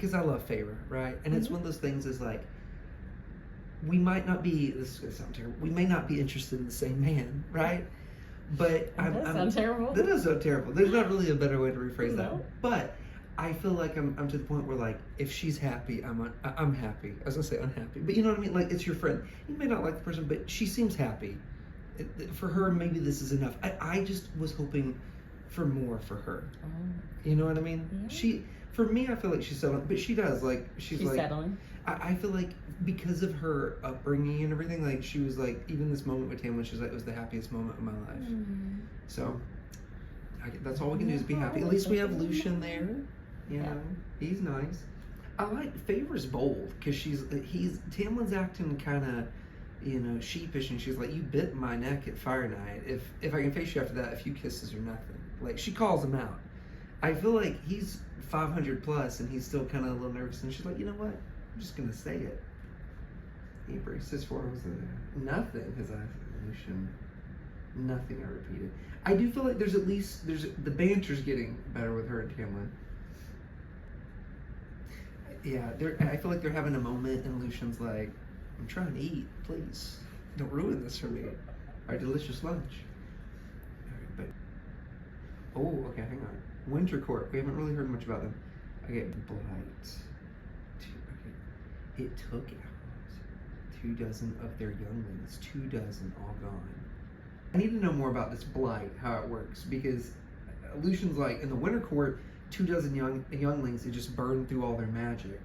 because I love Feyre, right? And it's one of those things is like, we might not be, this is going to sound terrible, we may not be interested in the same man, right? But that does sound terrible. That does sound terrible. There's not really a better way to rephrase that. But I feel like I'm to the point where, like, if she's happy, I'm happy. I was going to say unhappy. But you know what I mean? Like, it's your friend. You may not like the person, but she seems happy. For her, maybe this is enough. I just was hoping for more for her. Oh. You know what I mean? Yeah. For me, I feel like she's settling. But she does. Like, she's like... settling? I feel like because of her upbringing and everything, like, she was like, even this moment with Tamlin, she's like, it was the happiest moment of my life. So, that's all we can do is be happy. At least we have Lucian there. You know, he's nice. I like Feyre's bold because Tamlin's acting kind of, you know, sheepish, and she's like, you bit my neck at Fire Night. If I can face you after that, a few kisses or nothing. Like, she calls him out. I feel like he's 500 plus and he's still kind of a little nervous, and she's like, you know what? I'm just gonna say it. He braces for was nothing because Lucian. Nothing I repeated. I do feel like there's the banter's getting better with her and Tamlin. Yeah, I feel like they're having a moment, and Lucian's like, I'm trying to eat, please. Don't ruin this for me. Our delicious lunch. But, oh, okay, hang on. Winter Court, we haven't really heard much about them. Okay, blight. It took out 24 of their younglings, 24 all gone. I need to know more about this blight, how it works, because Lucian's like, in the Winter Court, 24 younglings, it just burned through all their magic.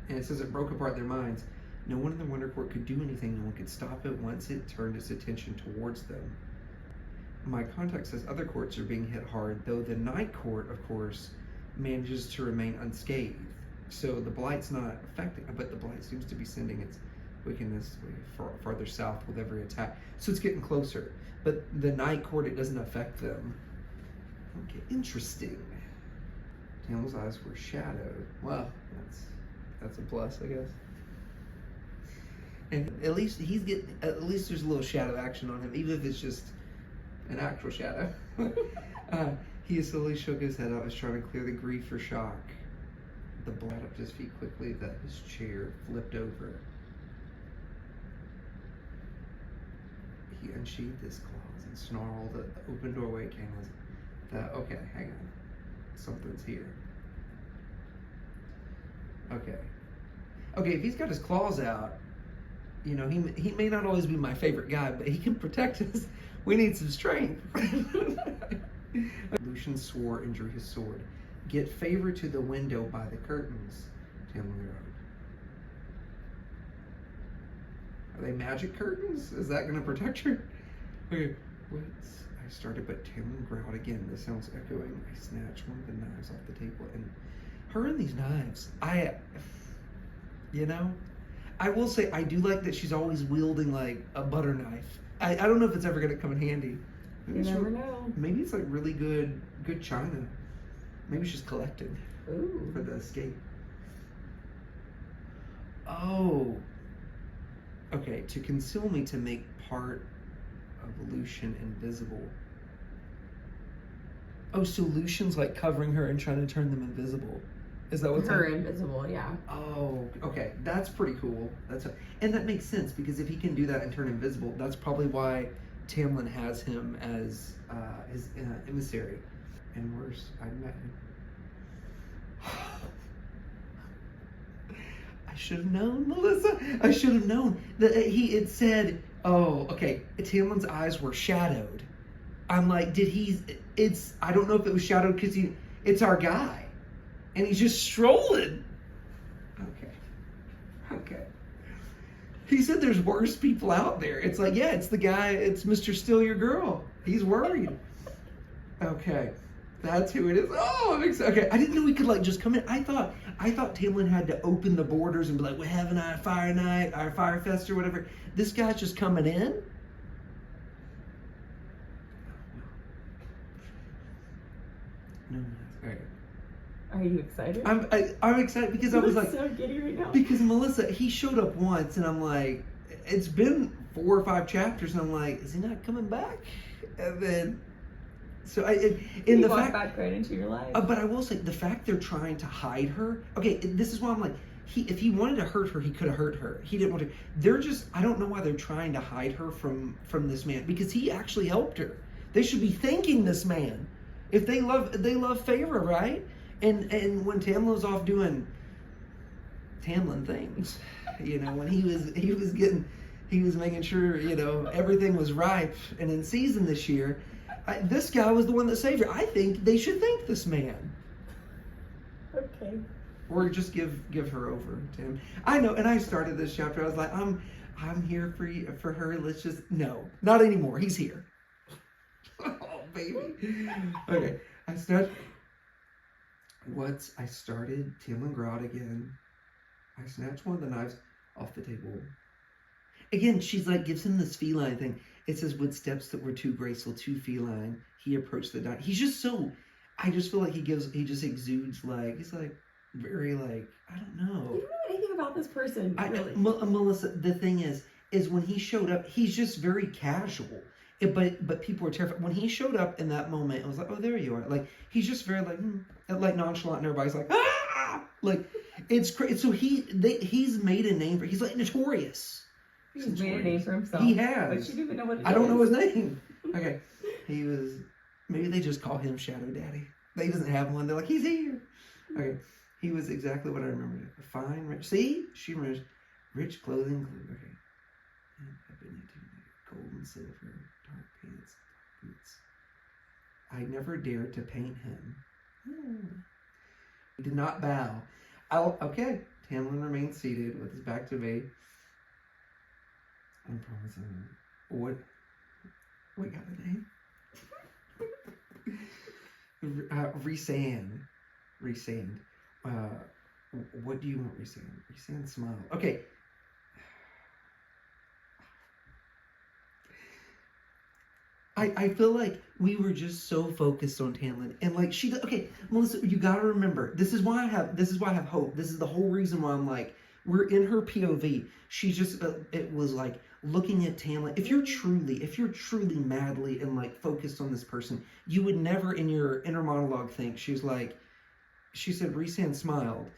And it says it broke apart their minds. No one in the Winter Court could do anything, no one could stop it once it turned its attention towards them. My contact says other courts are being hit hard, though the Night Court, of course, manages to remain unscathed. So the blight's not affecting, but the blight seems to be sending its wickedness farther south with every attack. So it's getting closer. But the Night Court, it doesn't affect them. Okay, interesting. Tamlin's eyes were shadowed. Well, that's a plus, I guess. And at least there's a little shadow action on him, even if it's just an actual shadow. He slowly shook his head out, was trying to clear the grief or shock. The blood up his feet quickly, that his chair flipped over. He unsheathed his claws and snarled at the open doorway came okay, hang on. Something's here. Okay, if he's got his claws out, you know, he may not always be my favorite guy, but he can protect us. We need some strength. Lucian swore and drew his sword. Get Feyre to the window by the curtains, Tamlin wrote. Are they magic curtains? Is that going to protect her? Okay, what? I started, but Tamlin growled again. The sounds echoing. I snatched one of the knives off the table, and her and these knives, you know, I will say I do like that she's always wielding like a butter knife. I don't know if it's ever going to come in handy. You never know. Maybe it's like really good china. Maybe she's collecting for the escape. Oh. Okay, to conceal me, to make part of Lucian invisible. Oh, so Lucian's like covering her and trying to turn them invisible. Is that what's happening? Invisible, yeah. Oh, okay. That's pretty cool. And that makes sense, because if he can do that and turn invisible, that's probably why Tamlin has him as his emissary. And worse, I met him. I should have known, Melissa. I should have known. It said, oh, okay, Tamlin's eyes were shadowed. I'm like, I don't know if it was shadowed because it's our guy. And he's just strolling. Okay. He said there's worse people out there. It's like, yeah, it's the guy, it's Mr. Steal Your Girl. He's worried. Okay. That's who it is. Oh, I'm excited. Okay, I didn't know we could like just come in. I thought Tamlin had to open the borders and be like, we're having our fire night, our fire fest or whatever. This guy's just coming in? No. All right. Are you excited? I'm excited because I was like, so giddy right now. Because Melissa, he showed up once and I'm like, it's been 4 or 5 chapters and I'm like, is he not coming back? And then So in You the walk fact, back right into your life. but I will say the fact they're trying to hide her. Okay, this is why I'm like, if he wanted to hurt her, he could have hurt her. He didn't want to. They're just, I don't know why they're trying to hide her from this man, because he actually helped her. They should be thanking this man if they love Feyre, right? And when Tamlin's off doing Tamlin things, you know, when he was making sure, you know, everything was ripe and in season this year. This guy was the one that saved her. I think they should thank this man. Okay. Or just give her over to him. I know, and I started this chapter. I was like, I'm here for her. Let's just no, not anymore. He's here. Oh baby. Okay, I started Tamlin Grodd again. I snatched one of the knives off the table. Again, she's like, gives him this feline thing. It says, with steps that were too graceful, too feline, he approached the diner. He's just so, I just feel like he just exudes like, he's like, very like, I don't know. You don't know anything about this person, really. Melissa, the thing is when he showed up, he's just very casual. But people were terrified. When he showed up in that moment, it was like, oh, there you are. Like, he's just very like nonchalant, and everybody's like, ah! Like, it's crazy. So he's made a name for, he's like notorious. He's made a name for himself. He has. But you don't even know what it is. I don't know his name. Okay. He was, maybe they just call him Shadow Daddy. He doesn't have one. They're like, he's here. Okay. He was exactly what I remembered. Fine, rich. See? She remembers rich clothing. Okay. And I've been into gold and silver, dark pants, boots. I never dared to paint him. He did not bow. Okay. Tamlin remained seated with his back to me. I'm promising. What got the name? Rhysand. Rhysand. What do you want, Rhysand? Rhysand smile. Okay. I feel like we were just so focused on Tamlin, and like okay, Melissa, you gotta remember, this is why I have hope. This is the whole reason why I'm like, we're in her POV. She's just, it was like looking at Tamlin. If you're truly madly and like focused on this person, you would never in your inner monologue think, she said, Rhysand smiled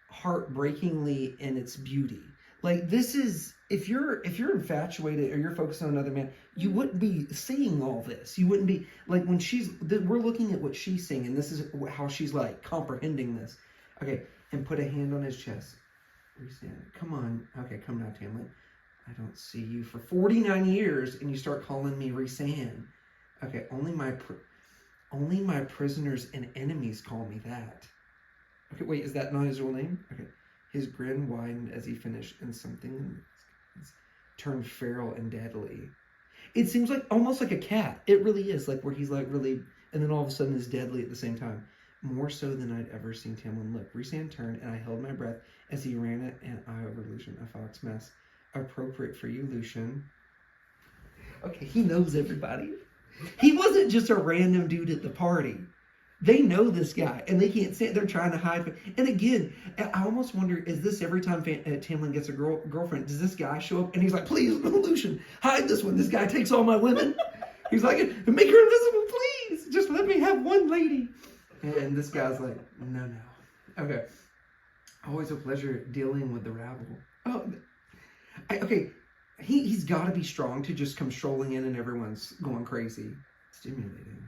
heartbreakingly in its beauty. Like, this is, if you're infatuated or you're focused on another man, you wouldn't be seeing all this. You wouldn't be, like, when we're looking at what she's seeing, and this is how she's, like, comprehending this. Okay, and put a hand on his chest. Rhysand, come on. Okay, come now, Tamlin. I don't see you for 49 years, and you start calling me Rhysand. Okay, only my prisoners and enemies call me that. Okay, wait, is that not his real name? Okay. His grin widened as he finished, and something turned feral and deadly. It seems like almost like a cat. It really is, like where he's like really, and then all of a sudden is deadly at the same time. More so than I'd ever seen Tamlin look. Rhysand turned, and I held my breath as he ran at an eye over Lucian, a fox mess. Appropriate for you, Lucian. Okay, he knows everybody. He wasn't just a random dude at the party. They know this guy, and they can't say it. They're trying to hide. And again, I almost wonder, is this every time Tamlin gets a girlfriend, does this guy show up and he's like, please, Lucian, hide this one. This guy takes all my women. He's like, make her invisible, please. Just let me have one lady. And this guy's like, no. Okay. Always a pleasure dealing with the rabble. Oh, okay. He's got to be strong to just come strolling in and everyone's going crazy. Stimulating.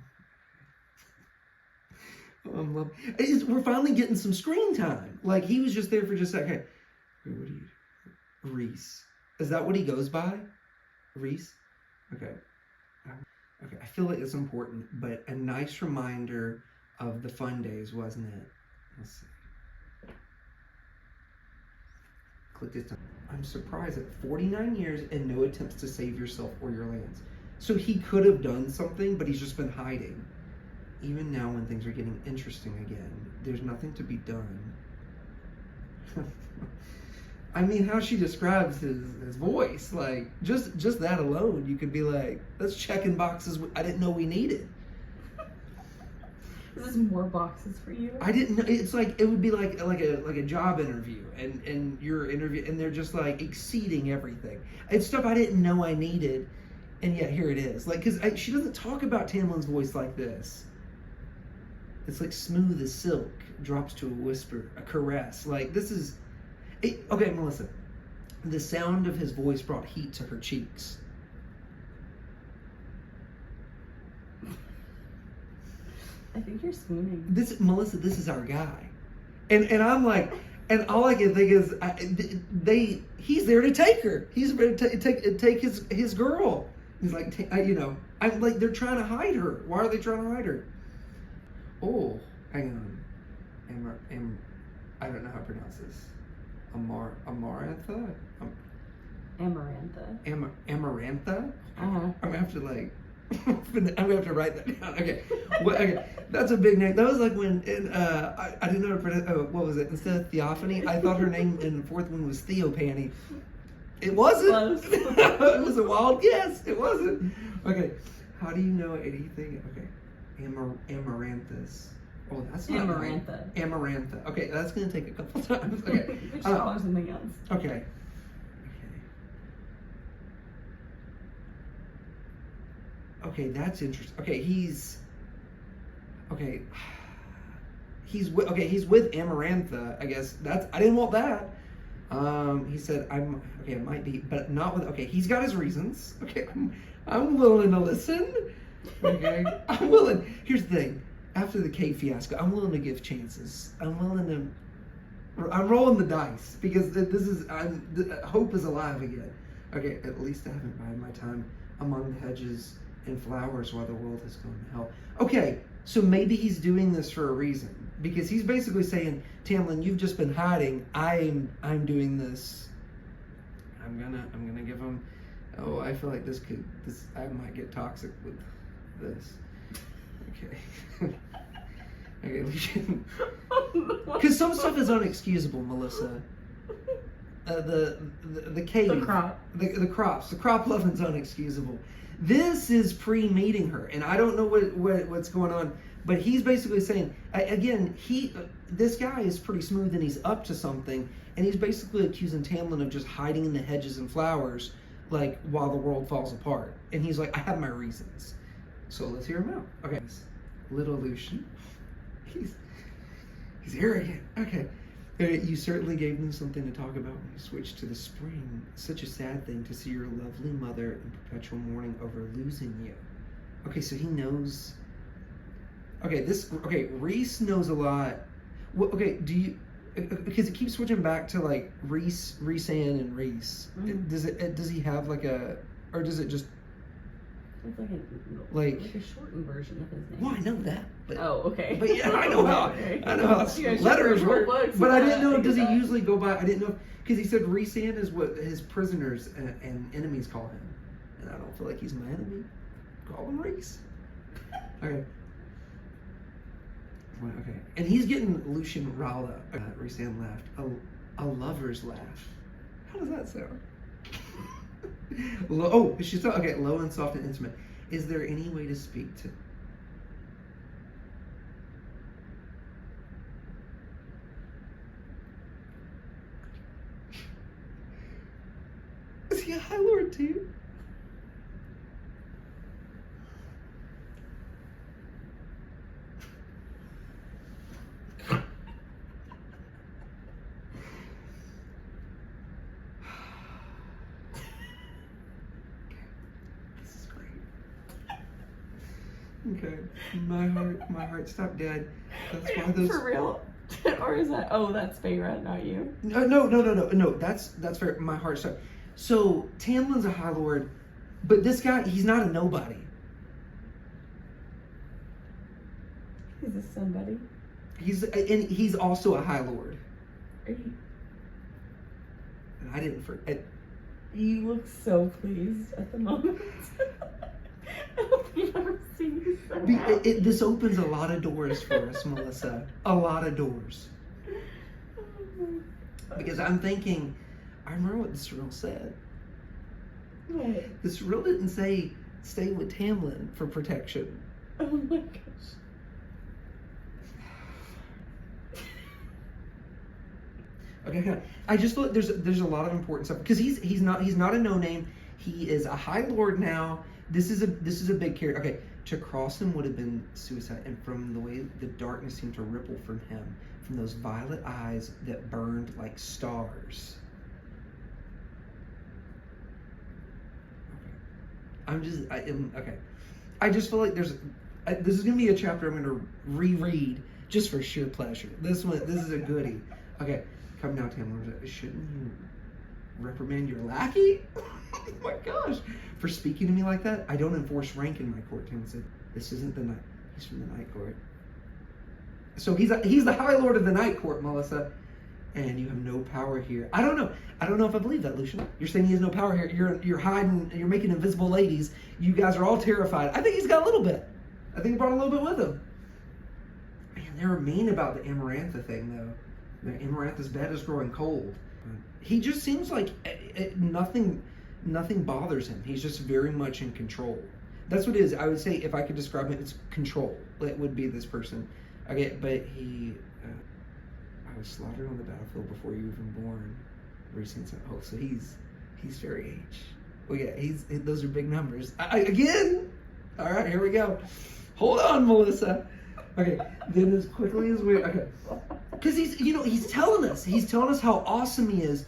We're finally getting some screen time. Like, he was just there for just a second. What are you? Rhys. Is that what he goes by? Rhys? Okay. Okay, I feel like it's important, but a nice reminder of the fun days, wasn't it? Let's see. Click this time. I'm surprised at 49 years and no attempts to save yourself or your lands. So he could have done something, but he's just been hiding. Even now when things are getting interesting again, there's nothing to be done. I mean, how she describes his voice, like, just that alone, you could be like, that's checking boxes I didn't know we needed. Is this more boxes for you? I didn't know. It's like, it would be like a job interview, and your interview, and they're just like exceeding everything. It's stuff I didn't know I needed. And yet here it is. Like, because she doesn't talk about Tamlin's voice like this. It's like smooth as silk, drops to a whisper, a caress. Like, this is... Okay, Melissa. The sound of his voice brought heat to her cheeks. I think you're swooning. Melissa, this is our guy. And I'm like... And all I can think is, he's there to take her. He's ready to take his girl. He's like, I'm like, they're trying to hide her. Why are they trying to hide her? Oh, hang on. I don't know how to pronounce this. Amarantha? Amarantha. Amarantha? Uh-huh. I'm gonna have to I'm gonna have to write that down. Okay. Okay. That's a big name. That was like when I didn't know how to pronounce. What was it? Instead of Theophany, I thought her name in the fourth one was Theophany. It wasn't. It was a wild guess. It wasn't. Okay. How do you know anything? Okay. Amaranthus. Oh, that's not Amarantha. Right. Amarantha. Okay, that's gonna take a couple times. Okay. We should call her something else. Okay. Okay, that's interesting. Okay, he's with Amarantha. I guess I didn't want that. He said it might be, but not with. Okay, he's got his reasons. Okay, I'm willing to listen. Okay, I'm willing. Here's the thing. After the cave fiasco, I'm willing to give chances. I'm rolling the dice because hope is alive again. Okay, at least I haven't bided my time among the hedges and flowers while the world has gone to hell. Okay, so maybe he's doing this for a reason, because he's basically saying, Tamlin, you've just been hiding. I'm doing this. I'm gonna give him. Oh, I feel like I might get toxic with this. Okay. Okay. Because some stuff is unexcusable, Melissa. The cave, the crops, the crop loving's unexcusable. This is pre-meeting her, and I don't know what's going on, but he's basically saying, again, this guy is pretty smooth and he's up to something, and he's basically accusing Tamlin of just hiding in the hedges and flowers, like, while the world falls apart. And he's like, I have my reasons. So let's hear him out. Okay. Little Lucian. He's arrogant. Okay. You certainly gave me something to talk about when you switched to the spring. Such a sad thing to see your lovely mother in perpetual mourning over losing you. Okay, so he knows. Okay, Rhys knows a lot. Well, okay, because it keeps switching back to like Rhysand and Rhys. Mm-hmm. Does he have or does it just? It's like a shortened version of his name. Well, I know that. But, oh, okay. But yeah, I know how letters work. But I didn't know, does he usually go by, I didn't know, because he said Rhysand is what his prisoners and enemies call him. And I don't feel like he's my enemy. Call him Rhys. Okay. Okay. And he's getting Lucian riled up. Rhysand laughed. A lover's laugh. How does that sound? She's okay. Low and soft and intimate. Is there any way to speak to? Is he a High Lord too? Okay, my heart stopped dead. That's why those. For real, or is that? Oh, that's Feyre, not you. No. That's fair. My heart stopped. So Tamlin's a High Lord, but this guy, he's not a nobody. He's a somebody. He's also a High Lord. Are you? And I didn't forget. You look so pleased at the moment. I've never seen you so happy. This opens a lot of doors for us, Melissa. A lot of doors. Because I'm thinking, I remember what the Surreal said. What? The Surreal didn't say stay with Tamlin for protection. Oh my gosh. Okay. I just thought there's a lot of important stuff because he's not a no name. He is a High Lord now. This is a big character. Okay, to cross him would have been suicide, and from the way the darkness seemed to ripple from him, from those violet eyes that burned like stars. Okay. I just feel like this is gonna be a chapter I'm gonna reread just for sheer pleasure. This is a goodie. Okay, come now, Tamara. Shouldn't you reprimand your lackey? Oh my gosh, for speaking to me like that. I don't enforce rank in my court. Tamara said, "This isn't the night. He's from the night court." So he's the High Lord of the night court, Melissa. And you have no power here. I don't know if I believe that, Lucian. You're saying he has no power here. You're hiding. You're making invisible ladies. You guys are all terrified. I think he's got a little bit. I think he brought a little bit with him. Man, they were mean about the Amarantha thing, though. The Amarantha's bed is growing cold. He just seems like nothing bothers him. He's just very much in control. That's what it is. I would say if I could describe him, it's control. It would be this person. Okay, but he. I was slaughtered on the battlefield before you were even born. Rhysand said, "Oh, so he's very H." Well, yeah, those are big numbers. Again. All right, here we go. Hold on, Melissa. Okay, then as quickly as we because he's telling us how awesome he is,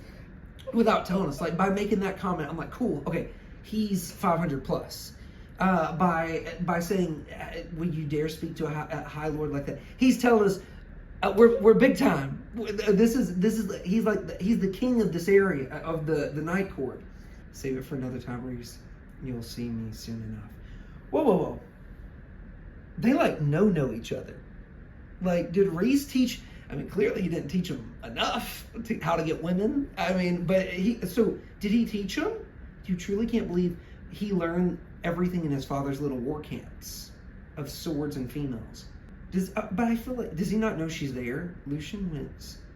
without telling us. Like by making that comment, I'm like, cool. Okay, he's 500 plus. By saying, "Would you dare speak to a High Lord like that?" He's telling us. We're big time. He's the king of this area of the night court. Save it for another time, Rhys. You'll see me soon enough. Whoa. They know each other. Like, did Rhys teach? I mean, clearly he didn't teach them enough how to get women. I mean, but did he teach them? You truly can't believe he learned everything in his father's little war camps of swords and females. But I feel like, does he not know she's there? Lucian went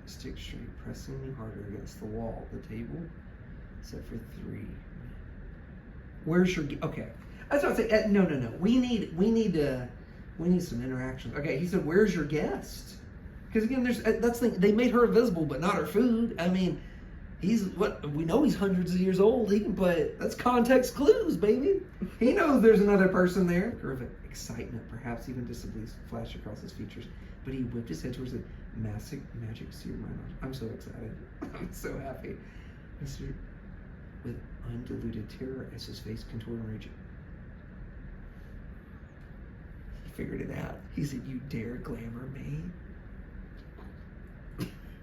stick straight, pressing me harder against the wall of the table. Except for 3. Where's your... Okay. That's what I say. No. We need some interactions. Okay, he said, "Where's your guest?" Because again, they made her invisible, but not her food. I mean, we know he's hundreds of years old. That's context clues, baby. He knows there's another person there. Of excitement, perhaps even disbelief, flashed across his features. But he whipped his head towards the magic seared my nose. I'm so excited. I'm so happy. Mr. With undiluted terror as his face contorted in rage. He figured it out. He said, "You dare glamour me?"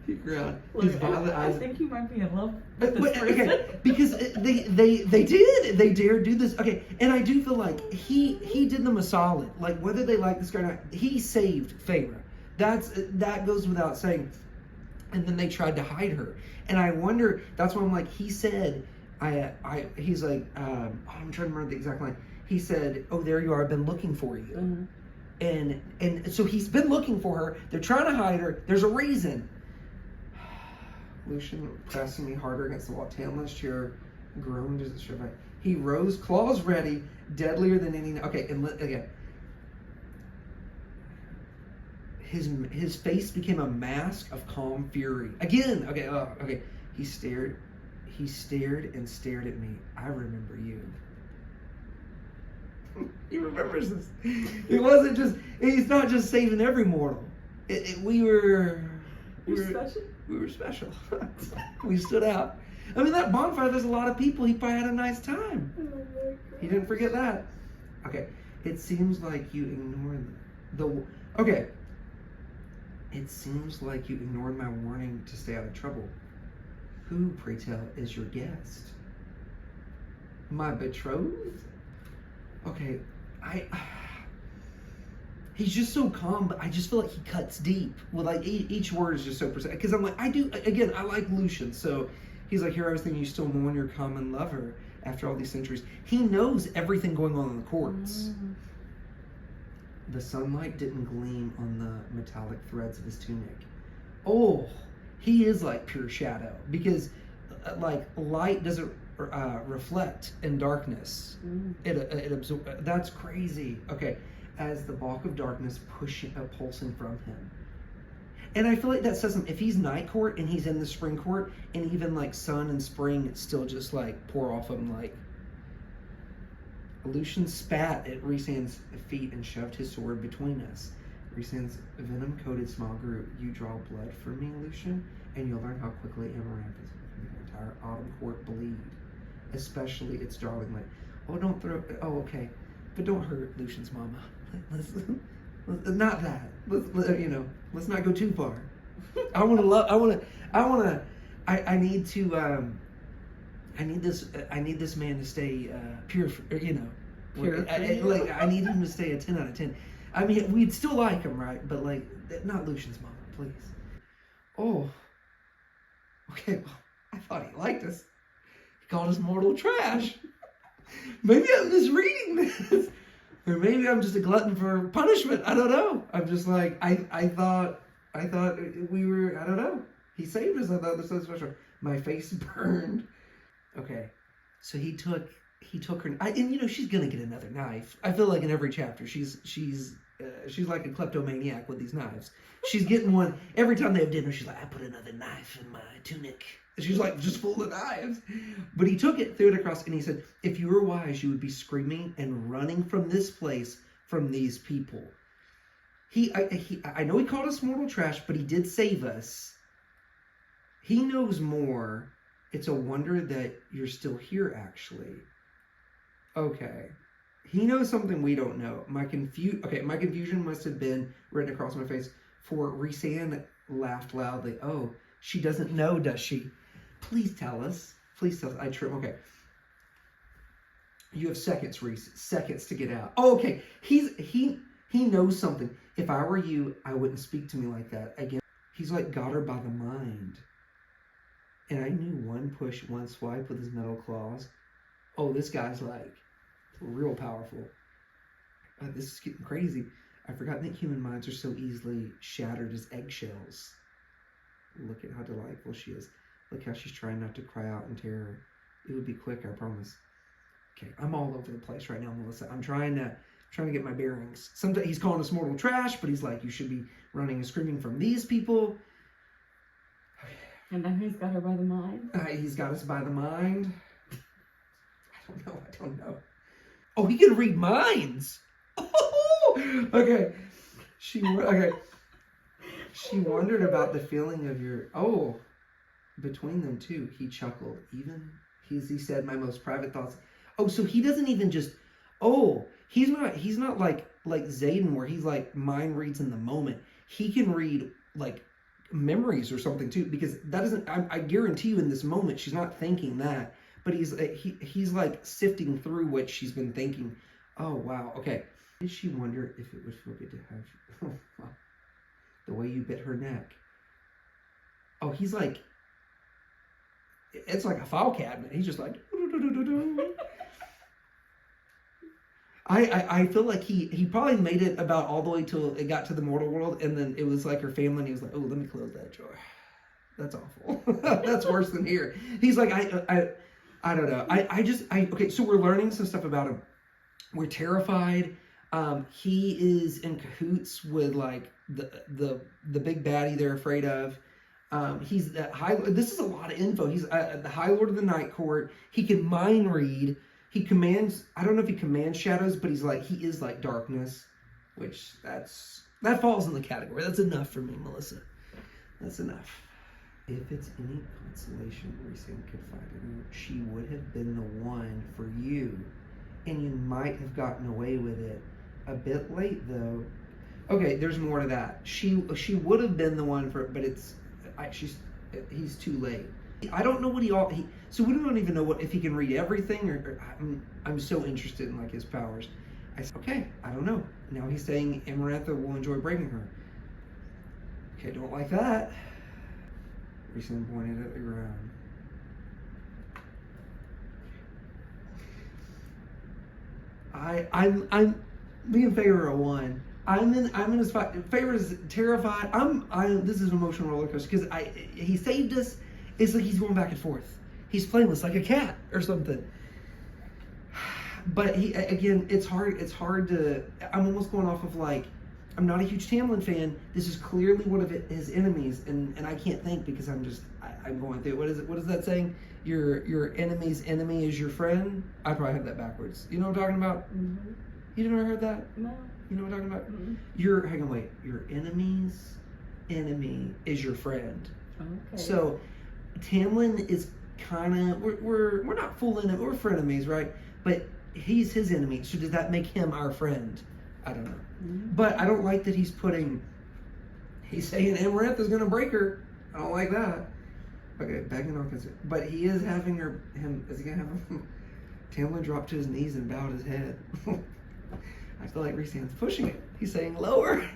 He growled. His violet eyes. I think you might be in love with this person. Okay, because they dared do this. Okay, and I do feel like he did them a solid. Like whether they like this guy or not, he saved Feyre. That goes without saying. And then they tried to hide her, and I wonder. That's why I'm like, he said, he's like, I'm trying to remember the exact line. He said, "Oh, there you are. I've been looking for you." Mm-hmm. And so he's been looking for her. They're trying to hide her. There's a reason. Lucian, pressing me harder against the wall, tailless chair, groaned as the shiver. He rose, claws ready, deadlier than any. Okay, and again, his face became a mask of calm fury. Again, okay. He stared and stared at me. I remember you. He remembers this. It wasn't just. He's not just saving every mortal. We were special. We were special. We stood out. I mean, that bonfire, there's a lot of people. He probably had a nice time. Oh my God. He didn't forget that. Okay. It seems like you ignored It seems like you ignored my warning to stay out of trouble. Who, pray tell, is your guest? My betrothed? Okay, he's just so calm, but I just feel like he cuts deep. Well, like each word is just so precise. Because I'm like, I like Lucian. So he's like, here I was thinking you still mourn your common lover after all these centuries. He knows everything going on in the courts. Mm. The sunlight didn't gleam on the metallic threads of his tunic. Oh, he is like pure shadow. Because like light doesn't reflect in darkness. Mm. It absorbs. That's crazy. Okay. As the bulk of darkness pulsing from him. And I feel like that says something. If he's night court and he's in the spring court, and even like sun and spring still just like pour off him like Lucian spat at Rhysand's feet and shoved his sword between us. Rhysand's venom-coated smile grew. You draw blood for me, Lucian, and you'll learn how quickly Amaranth is making the entire Autumn Court bleed, especially its darling light. Oh, don't throw. Oh, okay, but don't hurt Lucian's mama. Let's not that. Let's not go too far. I want to love. I need to. I need this man to stay pure. Pure. I need him to stay a 10 out of 10. I mean, we'd still like him, right? But like, not Lucian's mama, please. Oh. Okay. Well, I thought he liked us. He called us mortal trash. Maybe I'm misreading this, or maybe I'm just a glutton for punishment. I don't know. I'm just like I thought we were. I don't know. He saved us. I thought this was special. My face burned. Okay, so he took her, and she's gonna get another knife. I feel like in every chapter she's like a kleptomaniac with these knives. She's getting one every time they have dinner. She's like, I put another knife in my tunic. And she's like just full of knives. But he took it, threw it across, and he said, if you were wise, you would be screaming and running from this place, from these people. I know he called us mortal trash, but he did save us. He knows more. It's a wonder that you're still here, actually. Okay. He knows something we don't know. My confusion must have been written across my face. For Rhysand laughed loudly. Oh, she doesn't know, does she? Please tell us. Please tell us. I trip. Okay. You have seconds, Rhys. Seconds to get out. Oh, okay. He knows something. If I were you, I wouldn't speak to me like that. Again, he's like got her by the mind. And I knew one push, one swipe with his metal claws. Oh, this guy's like real powerful. This is getting crazy. I forgot that human minds are so easily shattered as eggshells. Look at how delightful she is. Look how she's trying not to cry out in terror. It would be quick, I promise. Okay, I'm all over the place right now, Melissa. I'm trying to get my bearings. Sometimes he's calling us mortal trash, but he's like, you should be running and screaming from these people. And then he's got her by the mind? He's got us by the mind. I don't know. Oh, he can read minds. Oh, okay. She wondered about the feeling of your... Oh, between them two, he chuckled. Even, he said, my most private thoughts. Oh, so he doesn't even just... Oh, he's not like Xaden, where he's like mind reads in the moment. He can read like memories or something too, because that doesn't, I guarantee you in this moment she's not thinking that, but he's like sifting through what she's been thinking. Oh wow, okay. Did she wonder if it would feel good to have the way you bit her neck? Oh, he's like, it's like a file cabinet. He's just like I feel like he probably made it about all the way till it got to the mortal world, and then it was like her family, and he was like, oh, let me close that drawer. That's awful. That's worse than here. He's like, I don't know. Okay, so we're learning some stuff about him. We're terrified. He is in cahoots with like the big baddie they're afraid of. He's the high. This is a lot of info. He's the High Lord of the Night Court. He can mind read. He commands, I don't know if he commands shadows, but he is like darkness, which that falls in the category. That's enough for me, Melissa. That's enough. If it's any consolation, Rhysand could find her, she would have been the one for you, and you might have gotten away with it. A bit late, though. Okay, there's more to that. She would have been the one for, but he's too late. I don't know what so we don't even know if he can read everything, or I'm so interested in like his powers. I said, okay, I don't know. Now he's saying Amarantha will enjoy breaking her. Okay, don't like that. Rhysand pointed at the ground. I'm me and Feyre are one. I'm in a spot. Feyre is terrified. This is an emotional roller coaster because he saved us. It's like he's going back and forth. He's playing with us like a cat or something. But it's hard to, I'm almost going off of like, I'm not a huge Tamlin fan. This is clearly one of his enemies, and I can't think because I'm just, I'm going through. What is it? What is that saying? Your enemy's enemy is your friend. I probably have that backwards. You know what I'm talking about? Mm-hmm. You never heard that? No. You know what I'm talking about? Mm-hmm. Hang on, wait. Your enemy's enemy is your friend. Okay. So Tamlin is kind of we're not full enemy. We're frenemies, right? But he's his enemy. So does that make him our friend? I don't know. Mm-hmm. But I don't like that he's saying Amaranth is going to break her. I don't like that. Okay, begging on consent. But he is having is he going to have him? Tamlin dropped to his knees and bowed his head. I feel like Rhysand's pushing it. He's saying lower.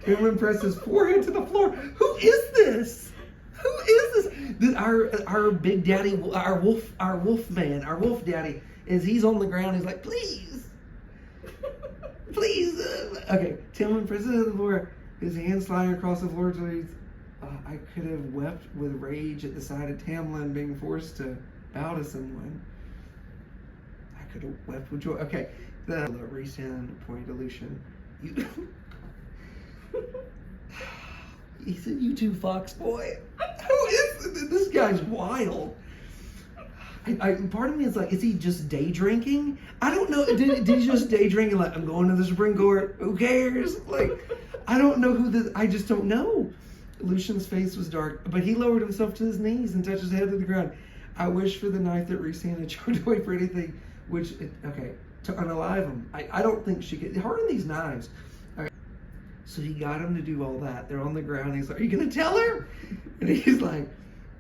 Tamlin pressed his forehead to the floor. Who is this? Who is this? Our big daddy, our wolf man, our wolf daddy, he's on the ground. He's like, please. Please. Okay, Tamlin presses to the floor, his hands sliding across the floor till he's. I could have wept with rage at the sight of Tamlin being forced to bow to someone. I could have wept with joy. Okay, the Rhysand point dilution. He said, "You too, fox boy." Who is this? Guy's wild. Part of me is like, is he just day drinking? I don't know. Did he just day drinking? Like, I'm going to the Supreme Court. Who cares? Like, I don't know who this. I just don't know. Lucian's face was dark, but he lowered himself to his knees and touched his head to the ground. I wish for the knife that Rhysand had choked away for anything, to unalive him. I don't think she could. Harden these knives. Okay. So he got him to do all that. They're on the ground. He's like, "Are you gonna tell her?" And he's like,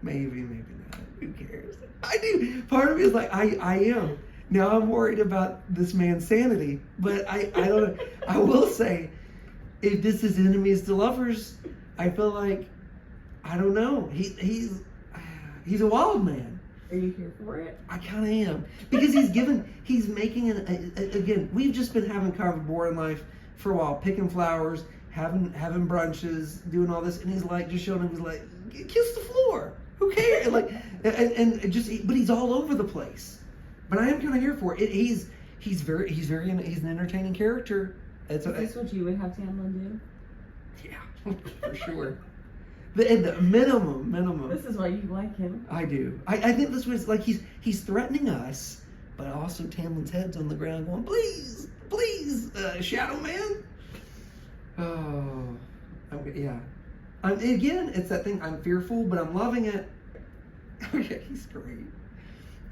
"Maybe, maybe not. Who cares?" I do. Part of me is like, I am. Now I'm worried about this man's sanity, but I don't know. I will say, if this is enemies to lovers, I feel like, I don't know. He's a wild man. Are you here for it? I kind of am, because he's making again. We've just been having kind of a boring life for a while, picking flowers, having brunches, doing all this, and he's like just showing him. He's like, kiss the floor. Who cares? Like, and just, but he's all over the place. But I am kind of here for it. He's an entertaining character. Is this what you would have Tamlin do? Yeah, for sure. The minimum. This is why you like him. I do. I think this was like he's threatening us, but also Tamlin's head's on the ground going, please, Shadow Man. Oh, yeah. Again, it's that thing. I'm fearful, but I'm loving it. Okay, he's great.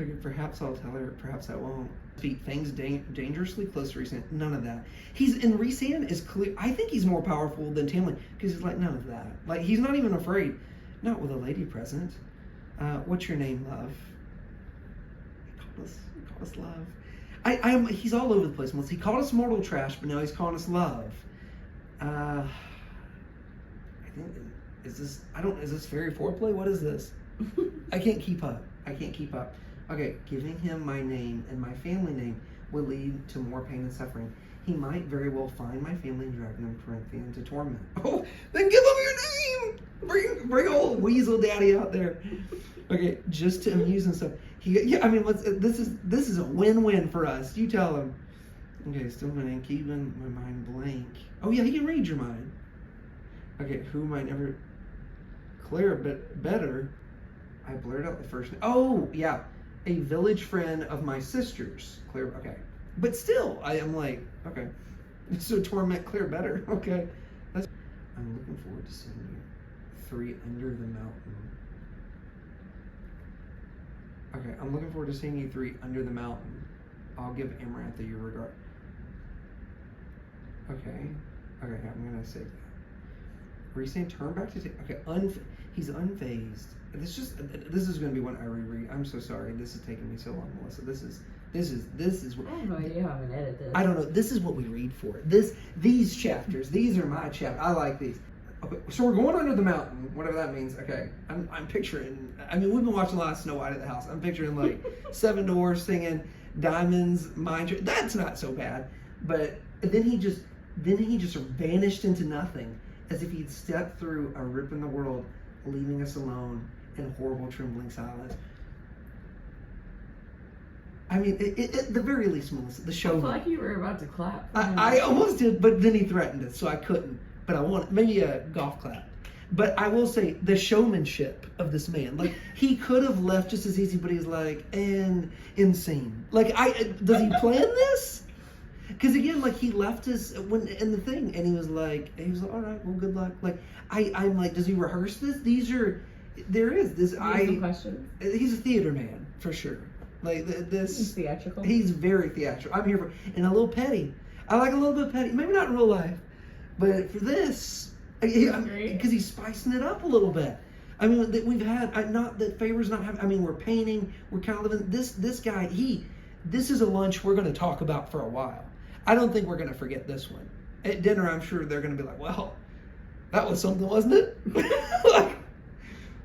Okay, perhaps I'll tell her. Perhaps I won't. Speak things dangerously close to Rhysand. None of that. Rhysand is clear. I think he's more powerful than Tamlin, because he's like, none of that. Like, he's not even afraid. Not with a lady present. What's your name, love? He called us love. He's all over the place. He called us mortal trash, but now he's calling us love. I think, is this fairy foreplay? What is this? I can't keep up. Okay, giving him my name and my family name will lead to more pain and suffering. He might very well find my family and drag them Corinthian to torment. Oh, then give him your name! Bring old Weasel Daddy out there. Okay, just to amuse himself. This is a win-win for us. You tell him. Okay, still keeping my mind blank. Oh yeah, he can read your mind. Okay, who might never clear but better. I blurred out the first name. Oh yeah. A village friend of my sister's. Clear, okay. But still, I am like, okay. So torment clear better, okay. I'm looking forward to seeing you 3 under the mountain. Okay, I'm looking forward to seeing you 3 under the mountain. I'll give Amaranth your regard. Okay, I'm gonna say that. Rhysand, turn back to he's unfazed. This is going to be one I reread. I'm so sorry. This is taking me so long, Melissa. This is what, I have no idea how I'm gonna edit this. I don't know. This is what we read for. These chapters. These are my chapters. I like these. Okay, so we're going under the mountain, whatever that means. Okay, I'm picturing. We've been watching a lot of Snow White at the house. I'm picturing like 7 dwarfs singing Diamonds, Mine. That's not so bad. But then he just vanished into nothing, as if he'd stepped through a rip in the world, leaving us alone in horrible, trembling silence. At the very least, Melissa, the show. I feel like you were about to clap. I almost did, but then he threatened us, so I couldn't. But I wanted maybe a golf clap. But I will say the showmanship of this man. Like he could have left just as easy, but he's like, and insane. Like does he plan this? Because again, like he left his in the thing, and he was like, all right, well, good luck. Like I'm like, does he rehearse this? There is this. Questions. He's a theater man for sure. Like this. He's theatrical. He's very theatrical. I'm here for and a little petty. I like a little bit petty. Maybe not in real life, but for this, because he's spicing it up a little bit. I mean, we've had not that favors not having. I mean, we're painting. We're kind of living. This guy. This is a lunch we're going to talk about for a while. I don't think we're going to forget this one. At dinner, I'm sure they're going to be like, well, that was something, wasn't it? Like,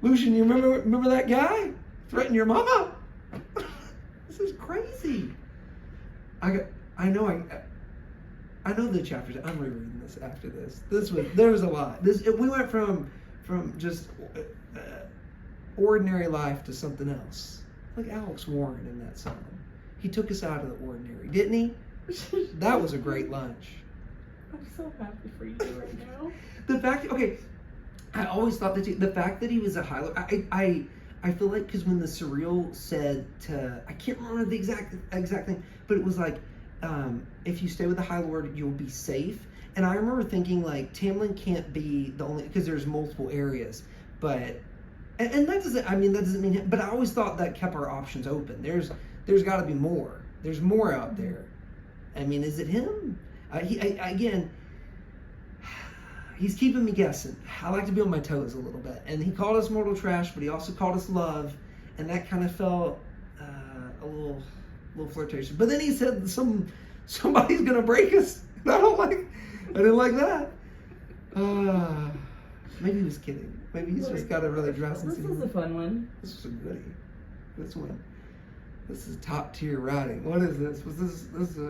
Lucian, you remember that guy? Threatened your mama? This is crazy. I know the chapters. I'm rereading this after this. There was a lot. We went from just ordinary life to something else. Like Alex Warren in that song. He took us out of the ordinary, didn't he? That was a great lunch. I'm so happy for you right now. The fact, okay, I always thought that the fact that he was a High Lord, I feel like because when the surreal said I can't remember the exact thing, but it was like, if you stay with the High Lord, you'll be safe. And I remember thinking like Tamlin can't be the only, because there's multiple areas, but and that doesn't mean. But I always thought that kept our options open. There's got to be more. There's more out there. I mean, is it him? Again, he's keeping me guessing. I like to be on my toes a little bit. And he called us mortal trash, but he also called us love, and that kind of felt a little flirtation. But then he said somebody's gonna break us. I didn't like that. Maybe he was kidding. Maybe he's just got to really dress and see. This was a fun one. This was a goodie. This one. This is top tier writing. What is this? This is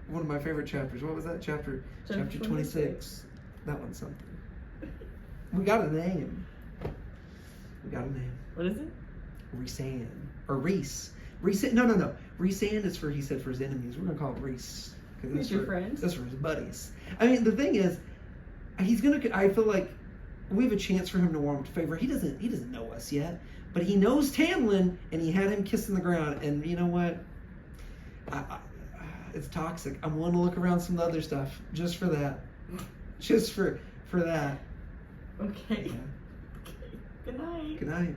one of my favorite chapters. What was that chapter? Chapter 26. That one's something. We got a name. What is it? Rhysand. Or Rhys. Rhysand. No. Rhysand is for his enemies. We're going to call it Rhys. Who's your friend? That's for his buddies. I mean, the thing is, I feel like we have a chance for him to warm to favor. He doesn't know us yet, but he knows Tamlin, and he had him kissing the ground. And you know what? It's toxic. I'm willing to look around some other stuff just for that. Just for that. Okay. Yeah. Okay. Good night. Good night.